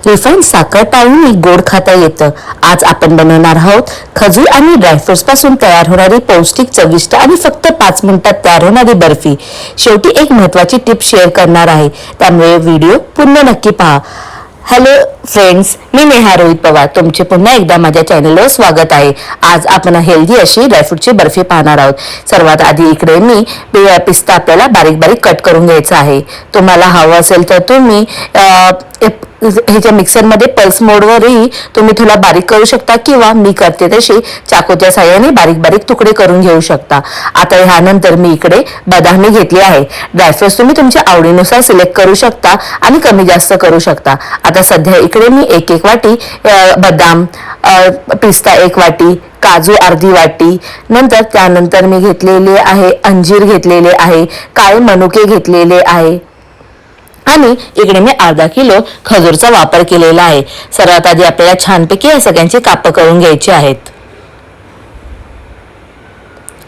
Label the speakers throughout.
Speaker 1: Refined साखर टाळून गोड खाता येतं. आज आपण बनवणार आहोत खजूर आणि ड्रायफ्रुट्स पासून तयार होणारी पौष्टिक, चविष्ट आणि फक्त 5 मिनिटात तयार होणारी बर्फी. शेवटी एक महत्त्वाची टिप शेअर करणार आहे, त्यामुळे व्हिडिओ पूर्ण नक्की पहा. हॅलो फ्रेंड्स, मी नेहा रोहित पवार. तुमचे पुन्हा एकदा माझ्या चॅनलवर स्वागत आहे. आज आपण हेल्दी अशी ड्रायफ्रूटची बर्फी पाहणार आहोत. सर्वात आधी इकडे मी पिस्ता आपल्याला बारीक बारीक कट करून घ्यायचा आहे. तुम्हाला हवं असेल तर तुम्ही ह्याच्या मिक्सरमध्ये पल्स मोडवरही तुम्ही थोडा बारीक करू शकता, किंवा मी करते तशी चाकूच्या साह्याने बारीक बारीक तुकडे करून घेऊ शकता. आता ह्यानंतर मी इकडे बदामी घेतली आहे. ड्रायफ्रुट्स तुम्ही तुमच्या आवडीनुसार सिलेक्ट करू शकता आणि कमी जास्त करू शकता. आता सध्या इकडे मी एक वाटी बदाम, पिस्ता 1 वाटी, काजू अर्धी वाटी, त्यानंतर मी घेतलेले आहे अंजीर घेतलेले आहे, काळे मनुके घेतलेले आहे आणि इकडे मी अर्धा किलो खजूरचा वापर केलेला आहे. सर्वात आधी आपल्याला छानपैकी या सगळ्यांची काप करून घ्यायची आहेत.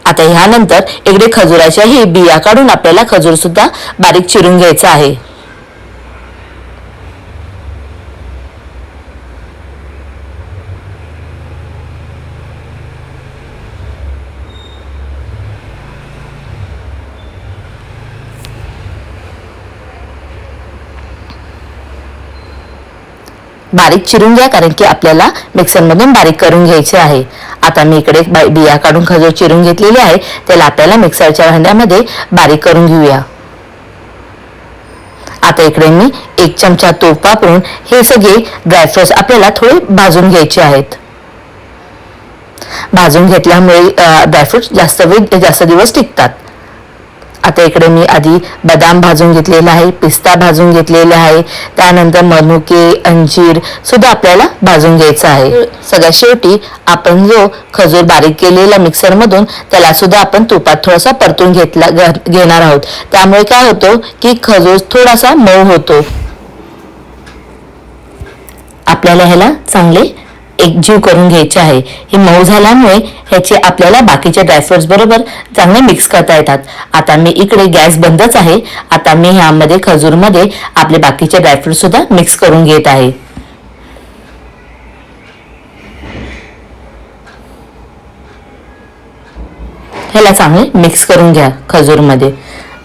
Speaker 1: आता ह्यानंतर इकडे खजुराच्याही बिया काढून आपल्याला खजूर सुद्धा बारीक चिरून घ्यायचा आहे. बारीक चिरून घ्या, कारण की आपल्याला मिक्सरमधून बारीक करून घ्यायचे आहे. आता मी इकडे बिया काढून खजूर चिरून घेतलेली आहे, त्याला आपल्याला मिक्सरच्या भांड्यामध्ये बारीक करून घेऊया. आता इकडे मी 1 चमचा तूप वापरून हे सगळे ड्रायफ्रुट्स आपल्याला थोडे भाजून घ्यायचे आहेत. भाजून घेतल्यामुळे ड्रायफ्रुट्स जास्त दिवस टिकतात. आता इकडे मी आधी बदाम भाजून घेतलेला आहे, पिस्ता भाजून घेतलेला आहे, त्यानंतर मनुके, अंजीर सुद्धा आपल्याला भाजून घ्यायचं आहे. सगळ्यात शेवटी आपण जो खजूर बारीक केलेला मिक्सरमधून, त्याला सुद्धा आपण तुपात थोडासा परतून घेणार आहोत. त्यामुळे काय होतं की खजूर थोडासा मऊ होतो. आपल्याला ह्याला चांगले एकजीव करून घ्यायचे आहे. हे मऊ झाल्यामुळे ह्याचे आपल्याला बाकीच्या ड्रायफ्रुट्स बरोबर चांगले मिक्स करता येतात. आता मी इकडे गॅस बंदच आहे. आता मी ह्यामध्ये खजूरमध्ये आपले बाकीचे ड्रायफ्रुट्स सुद्धा मिक्स करून घेत आहे. ह्याला चांगले मिक्स करून घ्या खजूरमध्ये.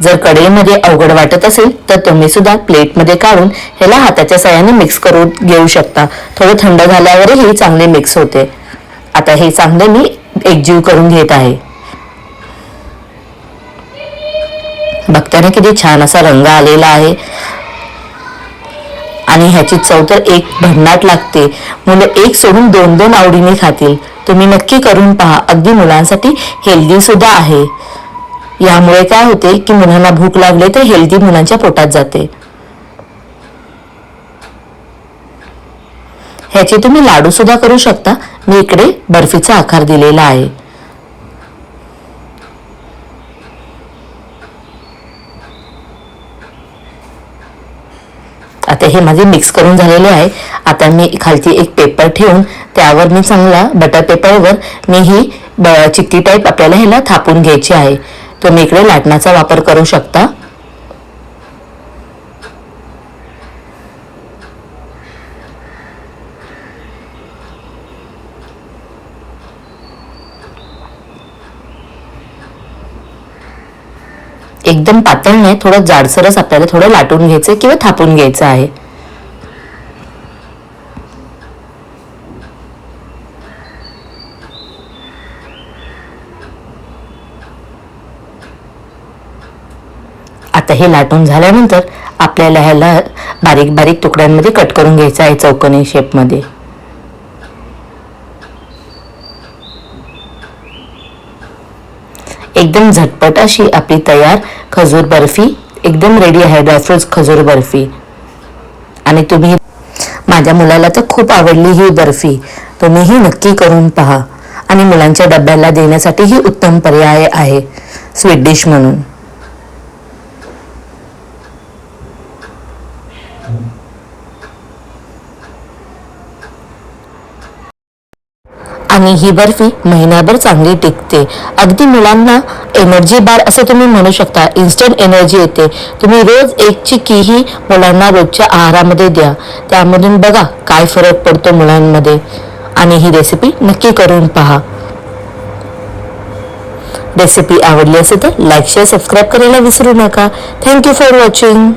Speaker 1: जर कढईमध्ये अवघड वाटत असेल तर तुम्ही सुद्धा प्लेटमध्ये काढून ह्याला हाताच्या साहाय्याने मिक्स करून घेऊ शकता. थोडं थंड झाल्यावरही चांगले मिक्स होते. आता हे चांगले मी एकजीव करून घेत आहे. बघताना किती छान असा रंग आलेला आहे आणि ह्याची चव तर एक भन्नाट लागते. मुलं एक सोडून 2-2 आवडीने खातील. तुम्ही नक्की करून पहा. अगदी मुलांसाठी हेल्दी सुद्धा आहे. यामुळे काय होते की मुलांना भूक लागले तर हेल्दी मुलांच्या पोटात जाते. ह्याचे तुम्ही लाडू सुद्धा करू शकता. मी इकडे बर्फीचा आकार दिलेला आहे. आता हे माझे मिक्स करून झालेले आहे. आता मी खालती एक पेपर ठेवून त्यावर मी चांगला बटर पेपरवर मी ही चिक्की टाईप आपल्याला ह्याला थापून घ्यायची आहे. तुम्ही इकडे लाटण्याचा वापर करू शकता. एकदम पातळ नाही, थोडं जाडसरच आपल्याला थोडं लाटून घ्यायचं किंवा थापून घ्यायचं आहे. आता हे लाटून झाल्यानंतर आपल्याला ह्याला बारीक बारीक तुकड्यांमध्ये कट करून घ्यायचं आहे चौकोनी शेपमध्ये. एकदम झटपट अशी आपली तयार खजूर बर्फी एकदम रेडी आहे. ड्रायफ्रुट्स खजूर बर्फी. आणि तुम्ही, माझ्या मुलाला तर खूप आवडली ही बर्फी. तुम्हीही नक्की करून पहा. आणि मुलांच्या डब्याला देण्यासाठी ही उत्तम पर्याय आहे स्वीट डिश म्हणून. आणि ही बर्फी महिनाभर चांगली टिकते. अगदी मुलांना एनर्जी बार असं तुम्ही म्हणू शकता. इन्स्टंट एनर्जी येते. तुम्ही रोज एक चिक्की ही मुलांना रोजच्या आहारामध्ये द्या. त्यामधून बघा काय फरक पडतो मुलांमध्ये. आणि ही रेसिपी नक्की करून पहा. रेसिपी आवडली असेल तर लाईक शेअर सबस्क्राईब करायला विसरू नका. Thank you for watching.